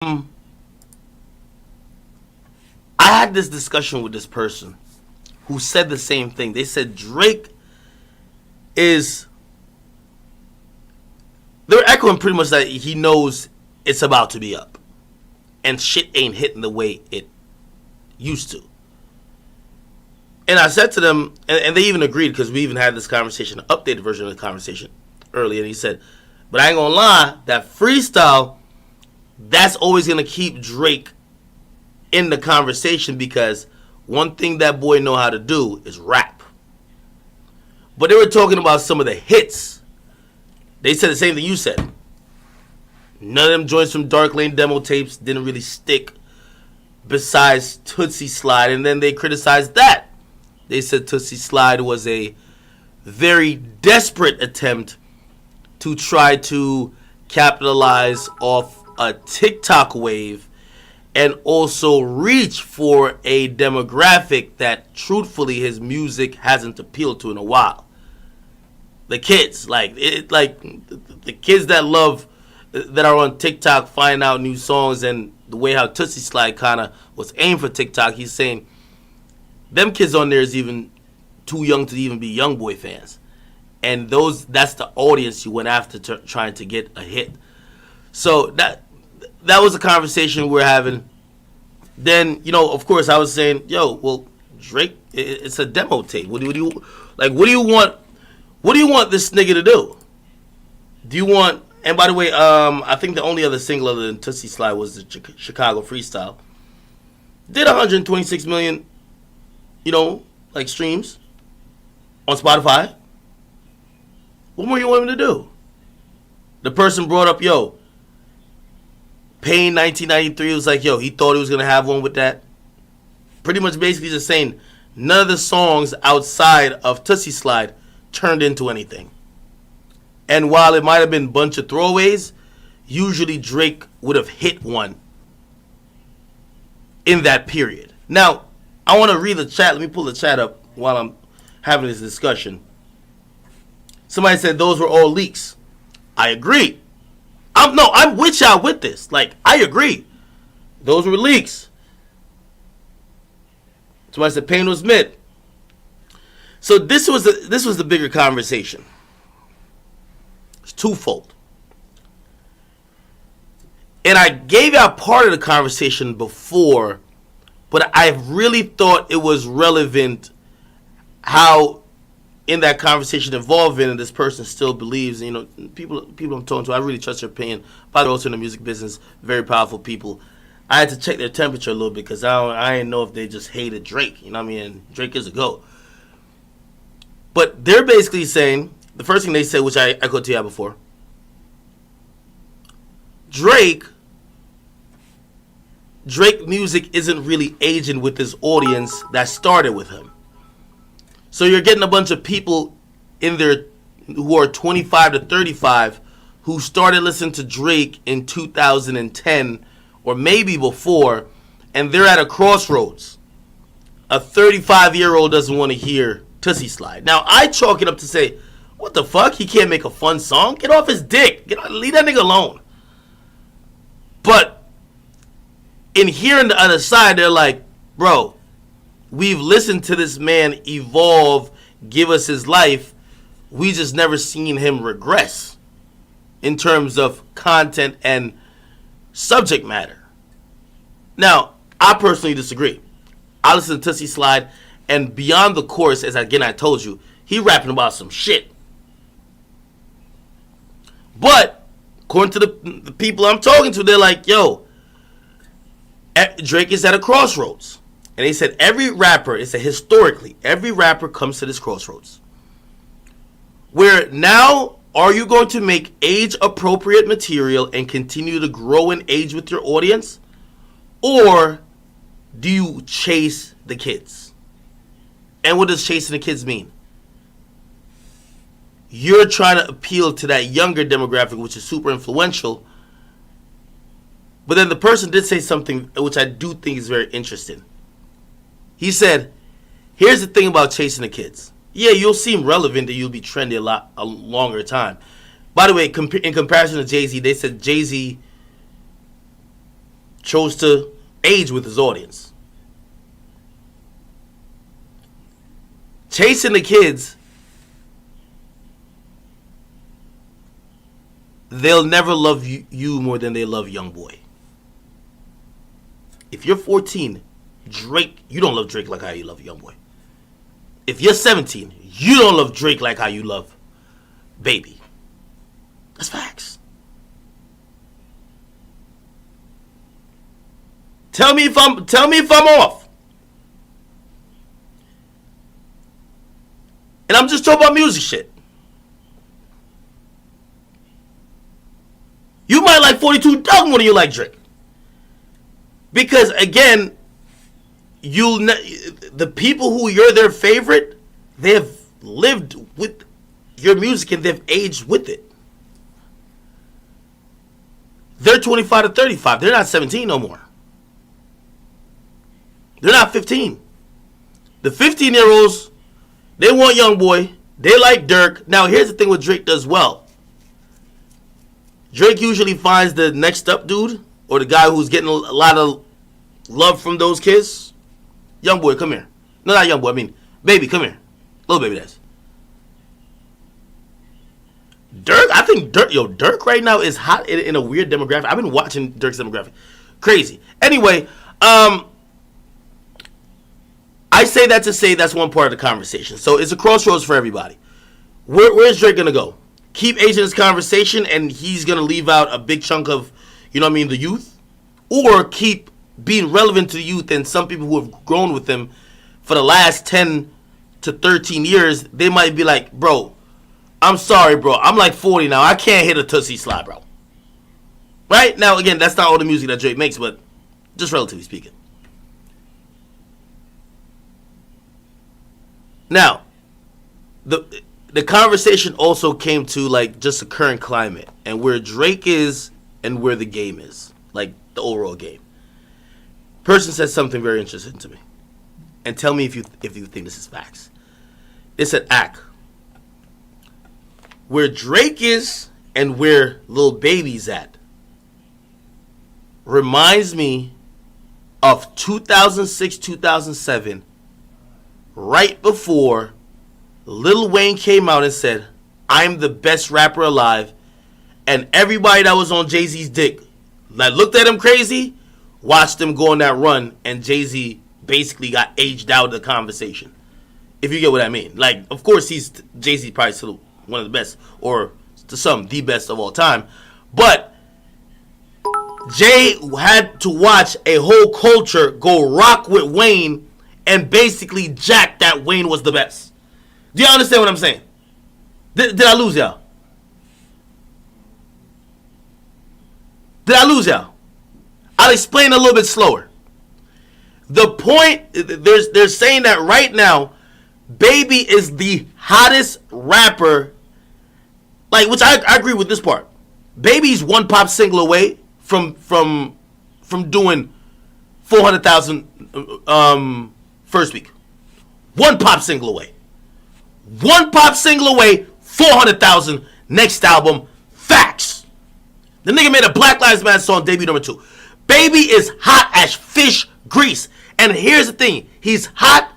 I had this discussion with this person who said the same thing. They said Drake is. They're echoing pretty much that he knows it's about to be up. And shit ain't hitting the way it used to. And I said to them, and they even agreed because we even had this conversation, an updated version of the conversation earlier. And he said, but I ain't gonna lie, that freestyle, that's always gonna keep Drake in the conversation because one thing that boy know how to do is rap. But they were talking about some of the hits. They said the same thing you said. None of them joints from Dark Lane demo tapes didn't really stick besides Tootsie Slide. And then they criticized that. They said Tootsie Slide was a very desperate attempt to try to capitalize off a TikTok wave and also reach for a demographic that truthfully his music hasn't appealed to in a while. The kids, the kids that are on TikTok find out new songs, and the way how Tootsie Slide kind of was aimed for TikTok, he's saying them kids on there is even too young to even be young boy fans. And that's the audience you went after trying to get a hit. So that was a conversation we're having. Then, of course I was saying, well, Drake, it's a demo tape. What do you want this nigga to do? Do you want, and by the way, I think the only other single other than Tootsie Slide was the Chicago Freestyle. Did 126 million, streams on Spotify. What more you want him to do? The person brought up, Pain 1993 was like, he thought he was going to have one with that. Pretty much basically just saying none of the songs outside of Tootsie Slide turned into anything. And while it might have been a bunch of throwaways, usually Drake would have hit one in that period. Now, I want to read the chat. Let me pull the chat up while I'm having this discussion. Somebody said those were all leaks. I agree. I'm with y'all with this. I agree. Those were leaks. Somebody said Pain was mid. So this was the bigger conversation. It's twofold. And I gave out part of the conversation before, but I really thought it was relevant how in that conversation involving, and this person still believes, people I'm talking to, I really trust their opinion. By the way, also in the music business, very powerful people. I had to check their temperature a little bit because I didn't know if they just hated Drake. You know what I mean? Drake is a GOAT. But they're basically saying, the first thing they said, which I echoed to you before, Drake music isn't really aging with his audience that started with him. So you're getting a bunch of people in there who are 25 to 35 who started listening to Drake in 2010 or maybe before, and they're at a crossroads. A 35-year-old doesn't want to hear Tootsie Slide. Now, I chalk it up to say, what the fuck? He can't make a fun song? Get off his dick. Leave that nigga alone. But in hearing the other side, they're like, bro, we've listened to this man evolve, give us his life. We just never seen him regress in terms of content and subject matter. Now, I personally disagree. I listen to Tootsie Slide, and beyond the chorus, as again I told you, he rapping about some shit. But according to the people I'm talking to, they're like, Drake is at a crossroads. And they said every rapper, it said historically, every rapper comes to this crossroads. Where now, are you going to make age-appropriate material and continue to grow in age with your audience? Or do you chase the kids? And what does chasing the kids mean? You're trying to appeal to that younger demographic, which is super influential. But then the person did say something which I do think is very interesting. He said, here's the thing about chasing the kids. Yeah, you'll seem relevant and you'll be trendy a longer time. By the way, in comparison to Jay-Z, they said Jay-Z chose to age with his audience. Chasing the kids, they'll never love you more than they love YoungBoy. If you're 14, Drake, you don't love Drake like how you love YoungBoy. If you're 17, you don't love Drake like how you love Baby. That's facts. Tell me if I'm off. And I'm just talking about music shit. You might like 42 Doug more than you like Drake. Because again, the people who you're their favorite, they've lived with your music and they've aged with it. They're 25 to 35. They're not 17 no more. They're not 15. The 15-year-olds, they want YoungBoy. They like Dirk. Now, here's the thing what Drake does well. Drake usually finds the next up dude or the guy who's getting a lot of love from those kids. YoungBoy, come here. No, not YoungBoy. I mean, Baby, come here. Little Baby, that's. Dirk, I think Dirk right now is hot in a weird demographic. I've been watching Dirk's demographic. Crazy. Anyway, I say that to say that's one part of the conversation. So it's a crossroads for everybody. Where's Drake going to go? Keep aging his conversation and he's going to leave out a big chunk of, the youth? Or keep being relevant to the youth and some people who have grown with him for the last 10 to 13 years, they might be like, bro, I'm sorry, bro. I'm like 40 now. I can't hit a Tootsie Slide, bro. Right? Now, again, that's not all the music that Drake makes, but just relatively speaking. Now, the conversation also came to like just the current climate and where Drake is and where the game is, like the overall game. Person said something very interesting to me, and tell me if you think this is facts. It said, "Ak, where Drake is and where Lil Baby's at reminds me of 2006, 2007." Right before Lil Wayne came out and said, I'm the best rapper alive, and everybody that was on Jay-Z's dick that looked at him crazy, watched him go on that run, and Jay-Z basically got aged out of the conversation. If you get what I mean. Like, of course, Jay-Z probably still one of the best, or to some, the best of all time. But Jay had to watch a whole culture go rock with Wayne and basically jack that Wayne was the best. Do you understand what I'm saying? Did I lose y'all? Did I lose y'all? I'll explain a little bit slower. The point, they're saying that right now, Baby is the hottest rapper, like, which I agree with this part. Baby's one pop single away from doing 400,000 first week. One pop single away. 400,000 next album. Facts. The nigga made a Black Lives Matter song, debut number 2. Baby is hot as fish grease. And here's the thing. He's hot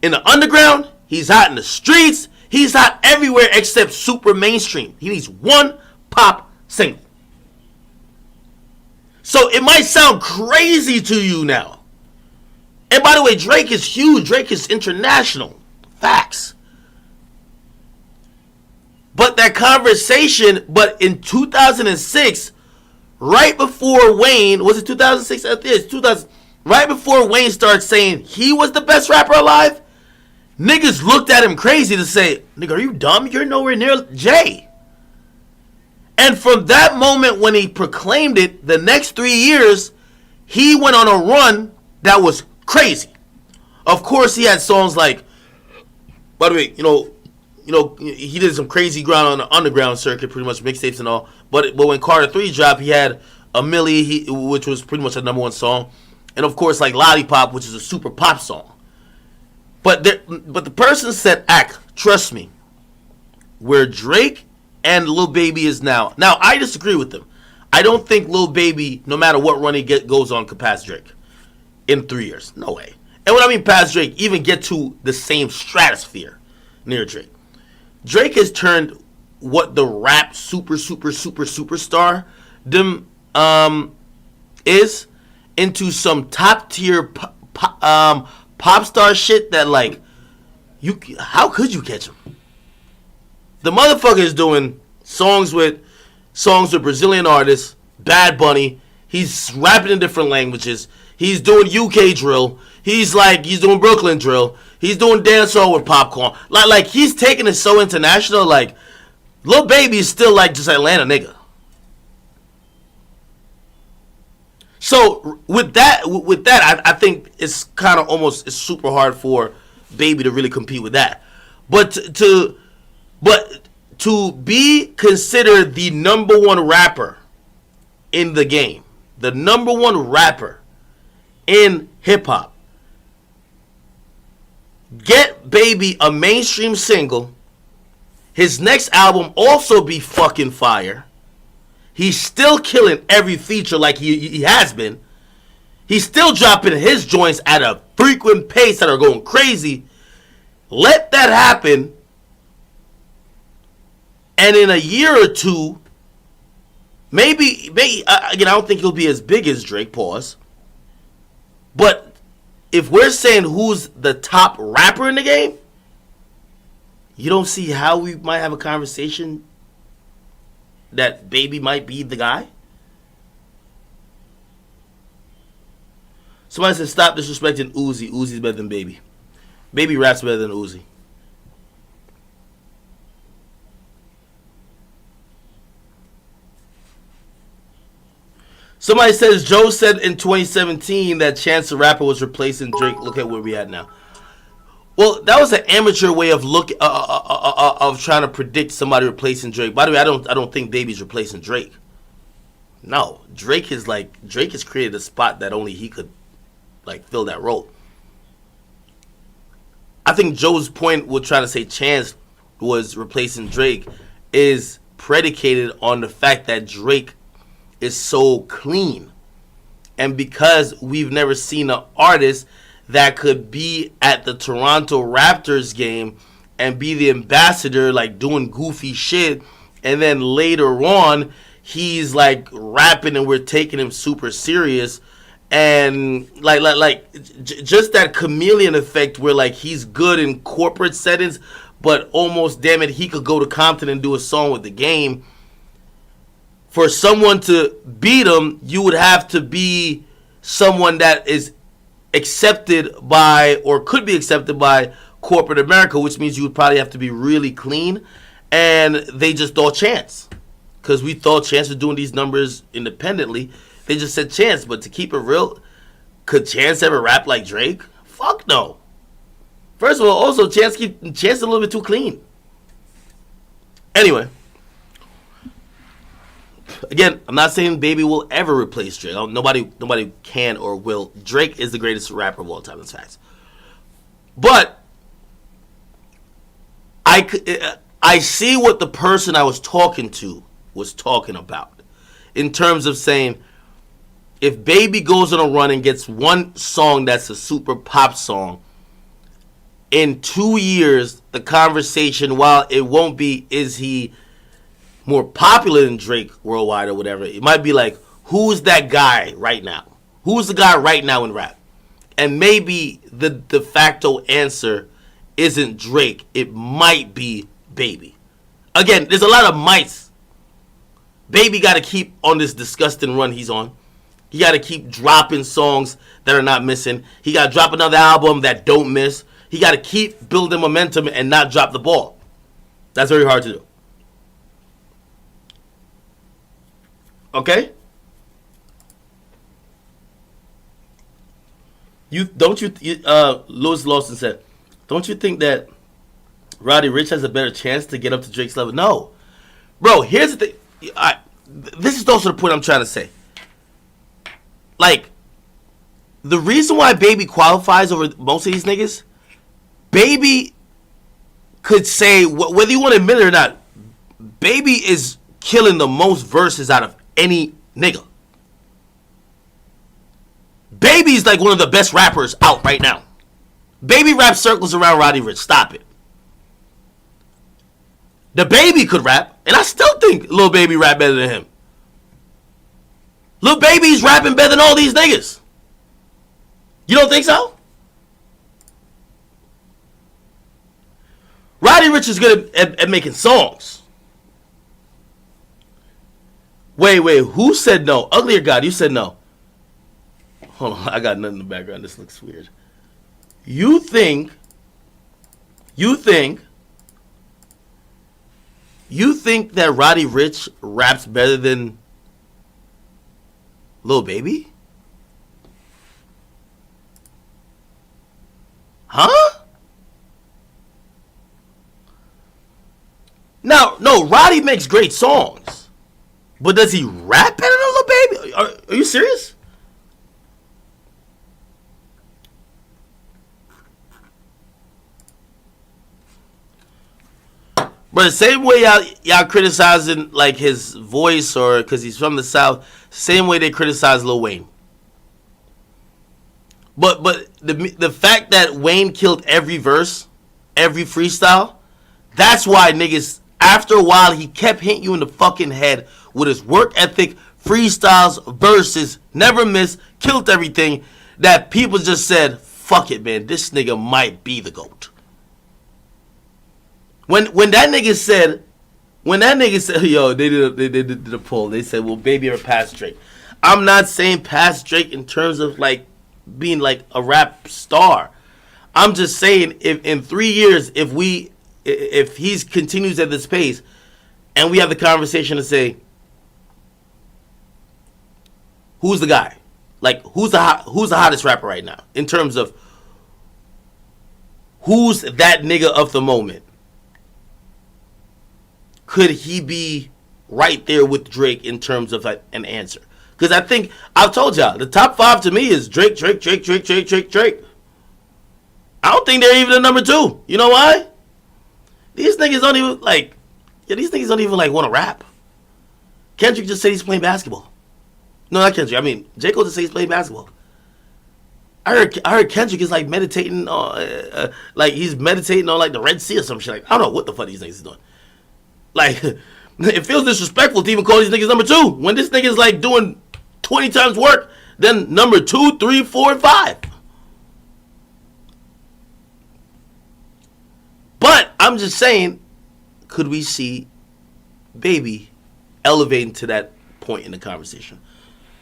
in the underground. He's hot in the streets. He's hot everywhere except super mainstream. He needs one pop single. So it might sound crazy to you now. And by the way, Drake is huge. Drake is international. Facts. But that conversation, but in 2006, right before Wayne, was it 2006? It's 2000. Right before Wayne started saying he was the best rapper alive, niggas looked at him crazy to say, nigga, are you dumb? You're nowhere near Jay. And from that moment when he proclaimed it, the next 3 years, he went on a run that was crazy. Of course, he had songs like, by the way, he did some crazy ground on the underground circuit, pretty much mixtapes and all. But when Carter 3 dropped, he had A Millie, which was pretty much a number one song. And of course, like Lollipop, which is a super pop song. But the person said, Ak, trust me, where Drake and Lil Baby is now. Now, I disagree with them. I don't think Lil Baby, no matter what run he goes on, could pass Drake in 3 years. No way. And when I mean pass Drake, even get to the same stratosphere near Drake. Drake has turned what the rap superstar is into some top tier pop star shit that like how could you catch him? The motherfucker is doing songs with Brazilian artists, Bad Bunny. He's rapping in different languages. He's doing UK drill. He's doing Brooklyn drill. He's doing dancehall with popcorn. Like he's taking it so international. Like Lil Baby is still like just Atlanta nigga. So with that, I think it's kind of it's super hard for Baby to really compete with that. But to be considered the number one rapper in the game, the number one rapper in hip hop, get Baby a mainstream single, his next album also be fucking fire. He's still killing every feature like he has been. He's still dropping his joints at a frequent pace that are going crazy. Let that happen. And in a year or two, maybe again, I don't think he'll be as big as Drake, pause. But if we're saying who's the top rapper in the game, you don't see how we might have a conversation that Baby might be the guy? Somebody said stop disrespecting Uzi. Uzi's better than Baby. Baby raps better than Uzi. Somebody says Joe said in 2017 that Chance the Rapper was replacing Drake. Look at where we at now. Well, that was an amateur way of of trying to predict somebody replacing Drake. By the way, I don't think Baby's replacing Drake. No, Drake has created a spot that only he could like fill that role. I think Joe's point with trying to say Chance was replacing Drake is predicated on the fact that Drake is so clean, and because we've never seen an artist that could be at the Toronto Raptors game and be the ambassador, like doing goofy shit, and then later on he's like rapping and we're taking him super serious, and just that chameleon effect where like he's good in corporate settings, but almost damn it he could go to Compton and do a song with the Game. For someone to beat him, you would have to be someone that is accepted by, or could be accepted by, corporate America, which means you would probably have to be really clean. And they just thought Chance, because we thought Chance was doing these numbers independently. They just said Chance. But to keep it real, could Chance ever rap like Drake? Fuck no. First of all, also Chance a little bit too clean. Anyway, again, I'm not saying Baby will ever replace Drake. Nobody can or will. Drake is the greatest rapper of all time. That's facts. But I see what the person I was talking to was talking about in terms of saying, if Baby goes on a run and gets one song that's a super pop song, in 2 years, the conversation, while it won't be, is he more popular than Drake worldwide or whatever, it might be like, who's that guy right now? Who's the guy right now in rap? And maybe the de facto answer isn't Drake. It might be Baby. Again, there's a lot of mights. Baby got to keep on this disgusting run he's on. He got to keep dropping songs that are not missing. He got to drop another album that don't miss. He got to keep building momentum and not drop the ball. That's very hard to do. Okay? Lewis Lawson said, don't you think that Roddy Ricch has a better chance to get up to Drake's level? No. Bro, here's the thing. This is also the point I'm trying to say. Like, the reason why Baby qualifies over most of these niggas, Baby could say, whether you want to admit it or not, Baby is killing the most verses out of any Nigga. Baby's like one of the best rappers out right now. Baby rap circles around Roddy Ricch. Stop it. The Baby could rap, and I still think Lil Baby rap better than him. Lil Baby's rapping better than all these niggas. You don't think so? Roddy Ricch is good at making songs. Wait, who said no? Ugly or God, you said no. Hold on, I got nothing in the background. This looks weird. You think that Roddy Ricch raps better than Lil Baby? Huh? No, Roddy makes great songs. But does he rap better than Lil Baby? Are you serious? But the same way y'all criticizing like his voice or because he's from the South, same way they criticize Lil Wayne. But the fact that Wayne killed every verse, every freestyle, that's why niggas, after a while, he kept hitting you in the fucking head with his work ethic, freestyles, verses, never missed, killed everything, that people just said, fuck it, man, this nigga might be the GOAT. When that nigga said, yo, they did a poll. They said, will Baby ever pass Drake? I'm not saying pass Drake in terms of like being like a rap star. I'm just saying if in 3 years, if he continues at this pace, and we have the conversation to say, who's the guy? Like who's the hottest rapper right now in terms of who's that nigga of the moment? Could he be right there with Drake in terms of an answer? Because I think, I've told y'all, the top 5 to me is Drake. I don't think they're even the number 2. You know why? These niggas don't even want to rap. Kendrick just said he's playing basketball. No, not Kendrick. I mean, J. Cole just said he's playing basketball. I heard Kendrick is like meditating on, like he's meditating on like the Red Sea or some shit. Like, I don't know what the fuck these niggas is doing. Like, it feels disrespectful to even call these niggas number 2 when this nigga's like doing 20 times work than number 2, 3, 4, and 5. But I'm just saying, could we see Baby elevating to that point in the conversation?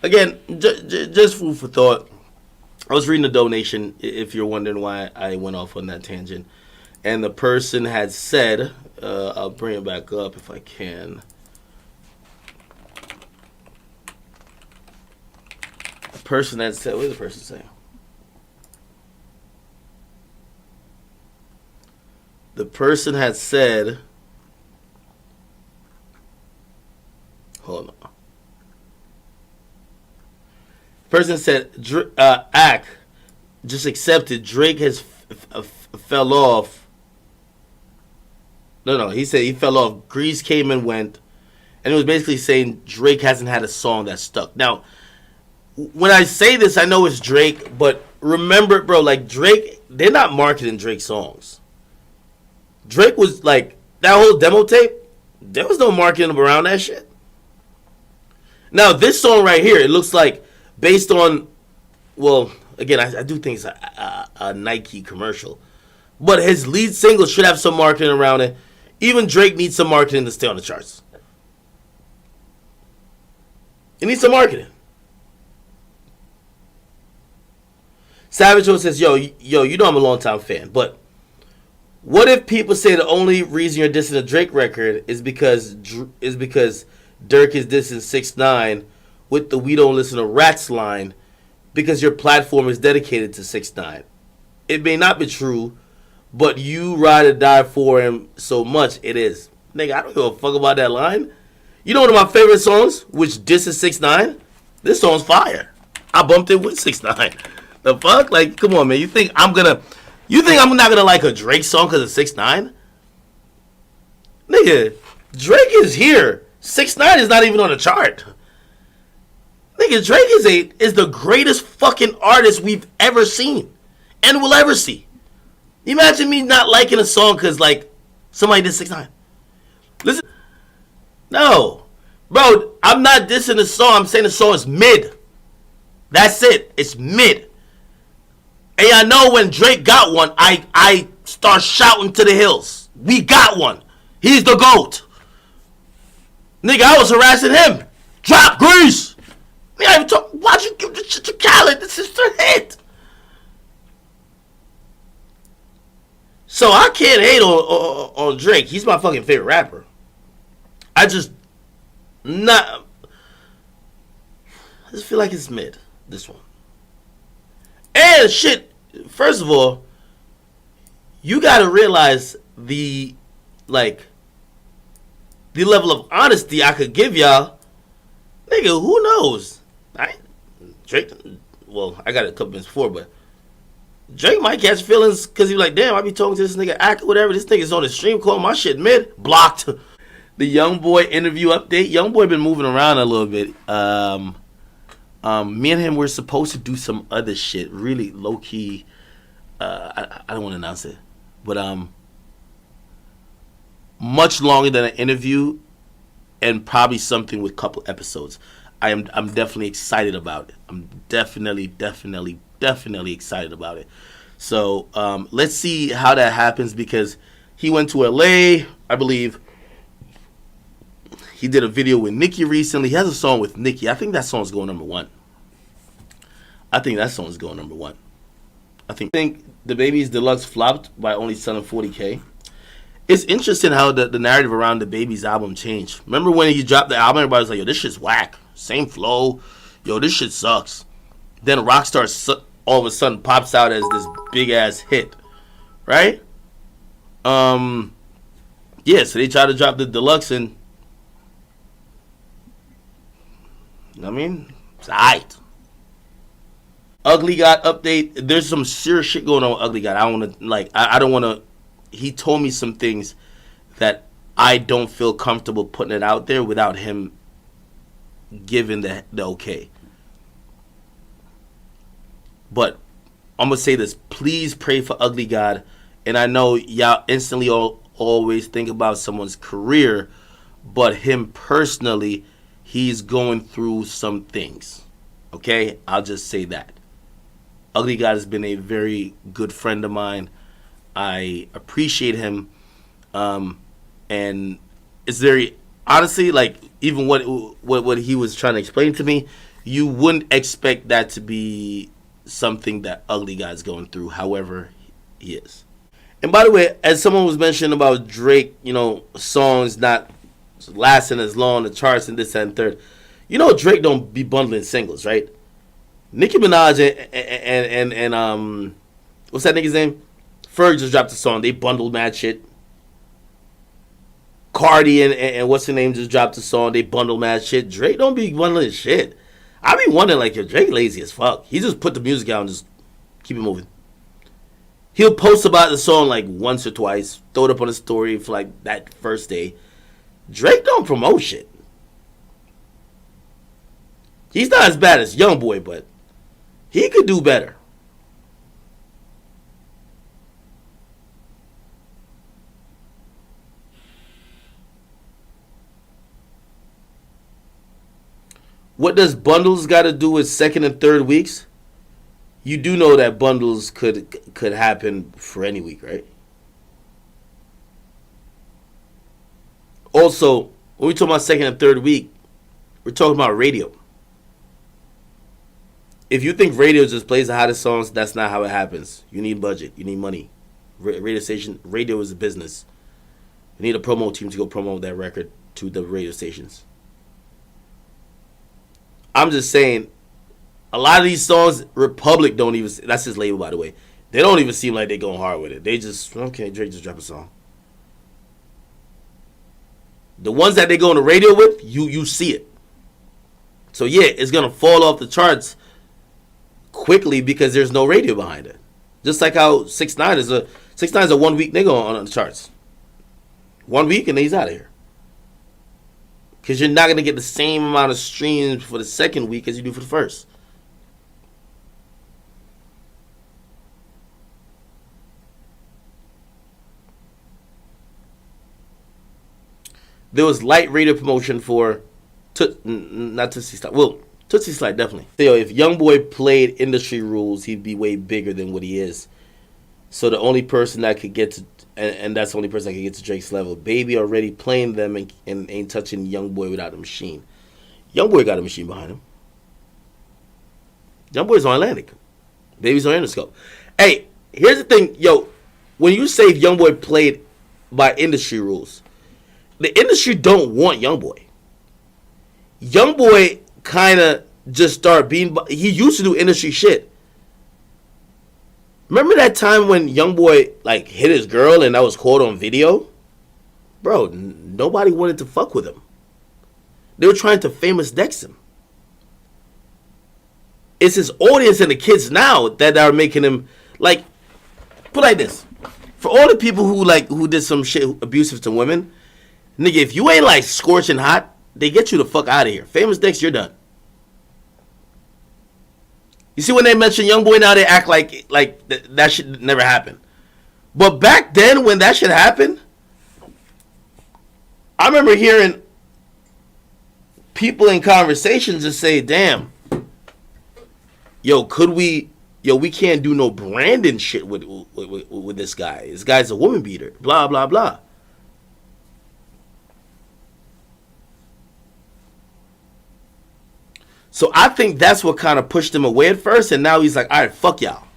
Again, just food for thought. I was reading a donation, if you're wondering why I went off on that tangent. And the person had said, I'll bring it back up if I can. The person had said, what did the person say? The person had said, hold on. The person said, Ack, just accepted, Drake has fell off. No, he said he fell off. Grease came and went. And it was basically saying Drake hasn't had a song that stuck. Now, when I say this, I know it's Drake, but remember, bro, like Drake, they're not marketing Drake songs. Drake was like, that whole demo tape, there was no marketing around that shit. Now, this song right here, it looks like based on, well, again, I do think it's a Nike commercial. But his lead single should have some marketing around it. Even Drake needs some marketing to stay on the charts. He needs some marketing. Savage Ho says, yo, you know I'm a long-time fan, but what if people say the only reason you're dissing a Drake record is because Dirk is dissing 6ix9ine with the "We Don't Listen to Rats" line because your platform is dedicated to 6ix9ine? It may not be true, but you ride or die for him so much, it is. Nigga, I don't give a fuck about that line. You know one of my favorite songs, which disses 6ix9ine? This song's fire. I bumped it with 6ix9ine. The fuck? Like, come on, man. You think I'm not gonna like a Drake song because of 6ix9ine? Nigga, Drake is here. 6ix9ine is not even on the chart. Nigga, Drake is the greatest fucking artist we've ever seen and will ever see. Imagine me not liking a song because like somebody did 6ix9ine. Listen, no, bro, I'm not dissing the song. I'm saying the song is mid. That's it. It's mid. And I know when Drake got one, I start shouting to the hills. We got one. He's the GOAT. Nigga, I was harassing him. Drop Grease. Nigga, I even talk. Why'd you give this shit to Khaled? This is the hit. So I can't hate on Drake. He's my fucking favorite rapper. I just feel like it's mid, this one. And shit, first of all, you gotta realize the level of honesty I could give y'all. Nigga, who knows? Drake, well, I got it a couple minutes before, but Drake might catch feelings because he's like, damn, I be talking to this nigga, act whatever. This nigga's on the stream calling my shit mid. Blocked. The Young Boy interview update. Young Boy been moving around a little bit. Me and him were supposed to do some other shit, really low key. I don't want to announce it, but much longer than an interview, and probably something with a couple episodes. I'm definitely excited about it. I'm definitely excited about it. So let's see how that happens, because he went to LA, I believe. He did a video with Nicki recently. He has a song with Nicki. I think that song's going number one. I think the Baby's Deluxe flopped by only selling 40K. It's interesting how the narrative around the Baby's album changed. Remember when he dropped the album, everybody was like, yo, this shit's whack. Same flow. Yo, this shit sucks. Then Rockstar all of a sudden pops out as this big-ass hit. Right? Yeah, so they tried to drop the Deluxe, and I mean, it's alright. Ugly God update. There's some serious shit going on with Ugly God. I don't want to. He told me some things that I don't feel comfortable putting it out there without him giving the okay. But I'm gonna say this: please pray for Ugly God. And I know y'all instantly always think about someone's career, but him personally, he's going through some things. Okay, I'll just say that. Ugly God has been a very good friend of mine. I appreciate him, and it's very honestly, like, even what he was trying to explain to me, you wouldn't expect that to be something that Ugly God's going through. However, he is. And by the way, as someone was mentioning about Drake, songs not lasting as long, the charts and this and third. Drake don't be bundling singles, right? Nicki Minaj and what's that nigga's name? Ferg just dropped a song. They bundled mad shit. Cardi and what's her name just dropped a song. They bundled mad shit. Drake don't be bundling shit. I be wondering, like, yo, Drake lazy as fuck. He just put the music out and just keep it moving. He'll post about the song like once or twice, throw it up on his story for like that first day. Drake don't promote shit. He's not as bad as Young Boy, but he could do better. What does bundles got to do with second and third weeks? You do know that bundles could happen for any week, right? Also, when we talk about second and third week, we're talking about radio. If you think radio just plays the hottest songs, that's not how it happens. You need budget. You need money. Radio is a business. You need a promo team to go promote that record to the radio stations. I'm just saying, a lot of these songs, Republic don't even, that's his label, by the way. They don't even seem like they're going hard with it. They just, okay, Drake just dropped a song. The ones that they go on the radio with, you see it. So yeah, it's going to fall off the charts quickly because there's no radio behind it. Just like how 6ix9ine is a 1 week nigga on the charts. 1 week and he's out of here. Because you're not going to get the same amount of streams for the second week as you do for the first. There was light radio promotion for not Tootsie Slide. Well, Tootsie Slide definitely. Theo, if YoungBoy played industry rules, he'd be way bigger than what he is. So the only person that could get to, and that's the only person that could get to Drake's level. Baby already playing them and ain't touching YoungBoy without a machine. YoungBoy got a machine behind him. YoungBoy's on Atlantic. Baby's on Interscope. Hey, here's the thing, yo. When you say YoungBoy played by industry rules, the industry don't want YoungBoy. YoungBoy kind of just started being. He used to do industry shit. Remember that time when YoungBoy like hit his girl and that was caught on video? Bro, nobody wanted to fuck with him. They were trying to famous Dex him. It's his audience and the kids now that are making him like. Put like this: for all the people who did some shit abusive to women. Nigga, if you ain't like scorching hot, they get you the fuck out of here. Famous Dex, you're done. You see when they mention YoungBoy now, they act like that shit never happened. But back then when that shit happened, I remember hearing people in conversations just say, damn, we can't do no branding shit with this guy. This guy's a woman beater. Blah, blah, blah. So I think that's what kind of pushed him away at first, and now he's like, all right, fuck y'all.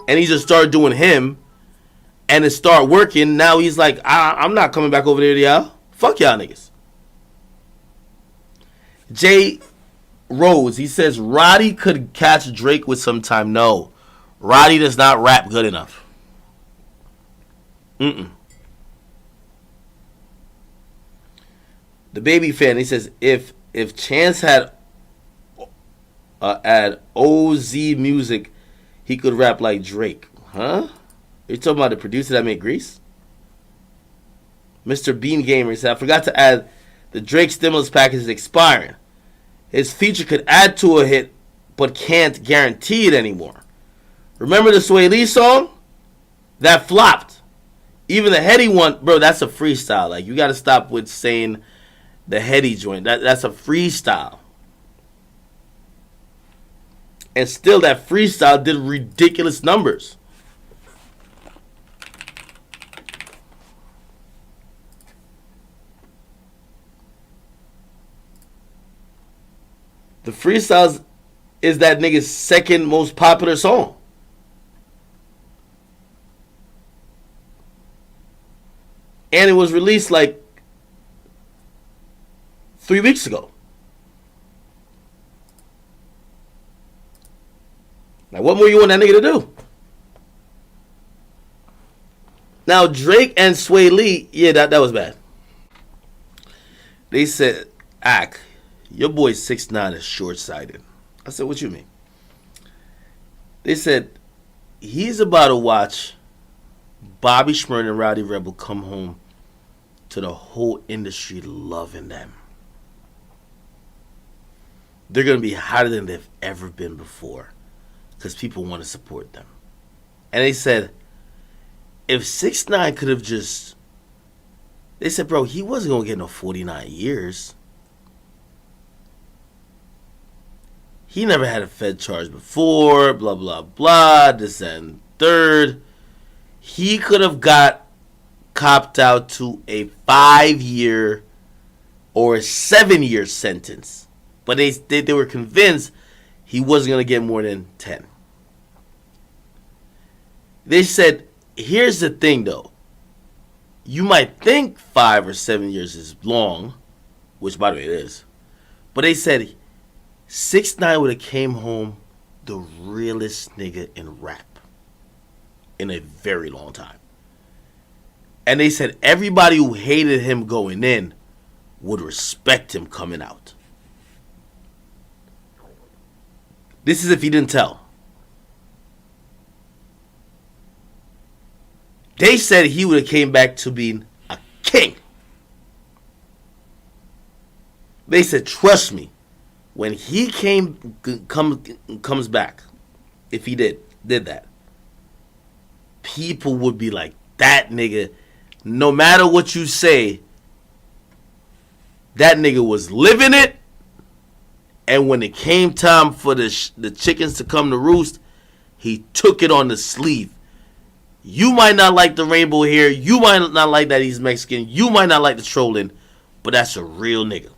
And he just started doing him, and it started working. Now he's like, I'm not coming back over there to y'all. Fuck y'all niggas. Jay Rose, he says, Roddy could catch Drake with some time. No, Roddy does not rap good enough. The Baby fan, he says, if Chance had OZ Music, he could rap like Drake. Huh? Are you talking about the producer that made Grease? Mr. Bean Gamer said, I forgot to add the Drake stimulus package is expiring. His feature could add to a hit, but can't guarantee it anymore. Remember the Sway Lee song? That flopped. Even the Heady one, bro, that's a freestyle. Like, you gotta stop with saying the Heady joint. That's a freestyle. And still, that freestyle did ridiculous numbers. The freestyles is that nigga's second most popular song. And it was released like 3 weeks ago. Now, what more you want that nigga to do? Now, Drake and Sway Lee, yeah, that was bad. They said, Ak, your boy 6ix9ine is short-sighted. I said, what you mean? They said, he's about to watch Bobby Shmurda and Rowdy Rebel come home to the whole industry loving them. They're going to be hotter than they've ever been before because people want to support them. And they said, if 6ix9ine could have just... They said, bro, he wasn't going to get no 49 years. He never had a Fed charge before, blah, blah, blah, this and third. He could have got copped out to a 5-year or a 7-year sentence. But they were convinced he wasn't going to get more than 10. They said, here's the thing, though. You might think 5 or 7 years is long, which, by the way, it is. But they said 6ix9ine would have came home the realest nigga in rap in a very long time. And they said everybody who hated him going in would respect him coming out. This is if he didn't tell. They said he would have came back to being a king. They said, trust me, when he comes back, if he did that, people would be like, that nigga, no matter what you say, that nigga was living it. And when it came time for the chickens to come to roost, he took it on the sleeve. You might not like the rainbow hair. You might not like that he's Mexican. You might not like the trolling. But that's a real nigga.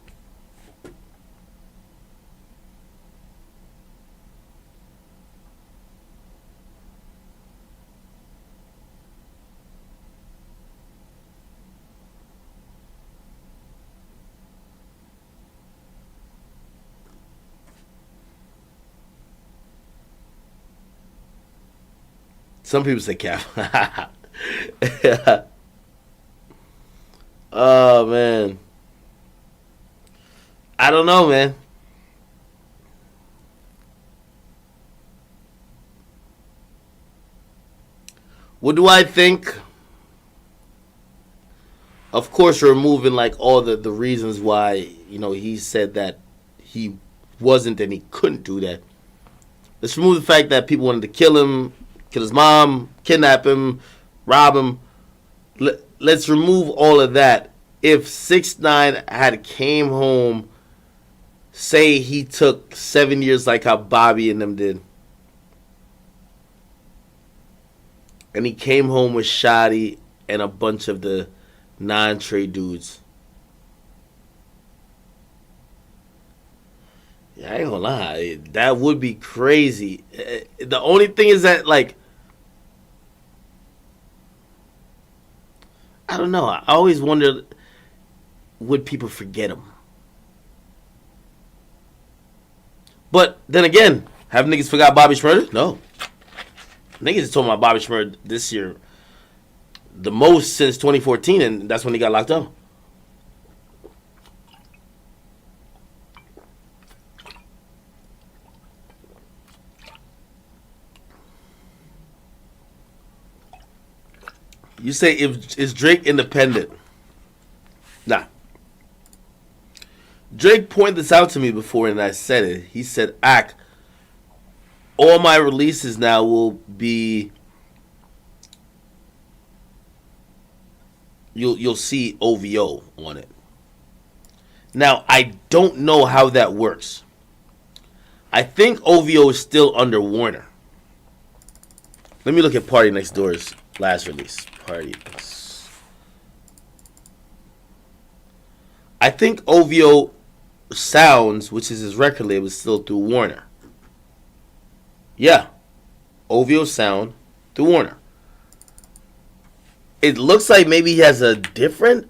Some people say cap. Oh, man. I don't know, man. What do I think? Of course, removing like all the reasons why, he said that he wasn't and he couldn't do that. Let's remove the fact that people wanted to kill him, kill his mom, kidnap him, rob him. Let's remove all of that. If 6ix9ine had came home, say he took 7 years like how Bobby and them did, and he came home with Shotty and a bunch of the non-trade dudes. Yeah, I ain't gonna lie. That would be crazy. The only thing is that, like, I don't know. I always wondered, would people forget him? But then again, have niggas forgot Bobby Shmurda? No. Niggas is talking about Bobby Shmurda this year the most since 2014, and that's when he got locked up. You say, is Drake independent? Nah. Drake pointed this out to me before, and I said it. He said, all my releases now will be, you'll see OVO on it. Now, I don't know how that works. I think OVO is still under Warner. Let me look at Party Next Door's last release. Party. I think OVO Sounds, which is his record label, is still through Warner. Yeah. OVO Sound through Warner. It looks like maybe he has a different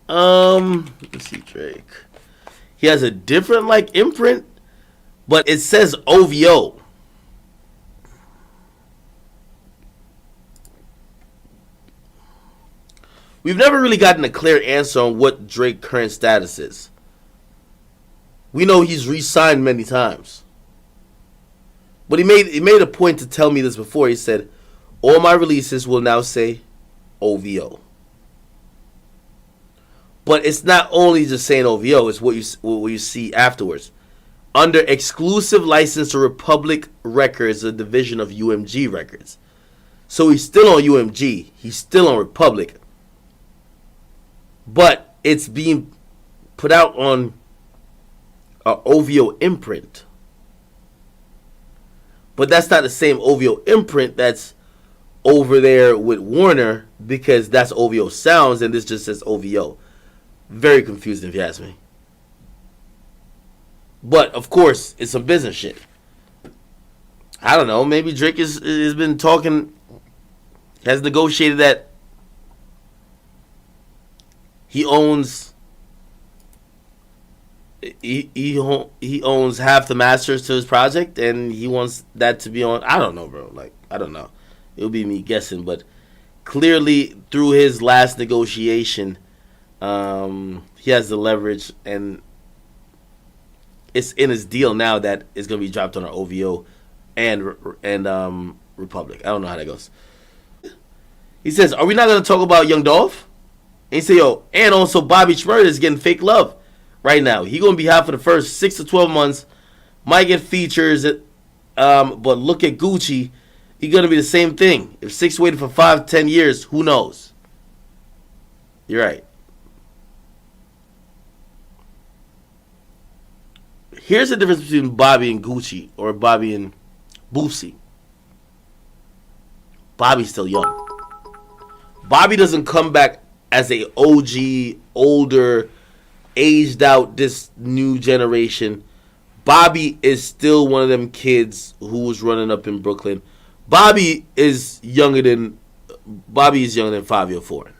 let's see, Drake. He has a different like imprint, but it says OVO. We've never really gotten a clear answer on what Drake's current status is. We know he's re-signed many times. But he made a point to tell me this before. He said, all my releases will now say OVO. But it's not only just saying OVO, it's what you see afterwards. Under exclusive license to Republic Records, a division of UMG Records. So he's still on UMG. He's still on Republic. But it's being put out on a OVO imprint. But that's not the same OVO imprint that's over there with Warner, because that's OVO Sounds and this just says OVO. Very confusing if you ask me. But of course, it's some business shit. I don't know. Maybe Drake has been talking, has negotiated that he owns he owns half the masters to his project, and he wants that to be on. I don't know, bro. Like, I don't know. It'll be me guessing, but clearly through his last negotiation, he has the leverage, and it's in his deal now that it's gonna be dropped on our OVO and Republic. I don't know how that goes. He says, "Are we not gonna talk about Young Dolph?" And he said, "Yo, and also Bobby Shmurda is getting fake love. right now. He gonna be hot for the first 6 to 12 months. Might get features, but look at Gucci. He gonna be the same thing. If Six waited for 5, 10 years, who knows? You're right. Here's the difference between Bobby and Gucci, or Bobby and Boosie. Bobby's still young. Bobby doesn't come back as a OG, older, aged out, this new generation. Bobby is still one of them kids who was running up in Brooklyn. Bobby is younger than Fabio Foreign.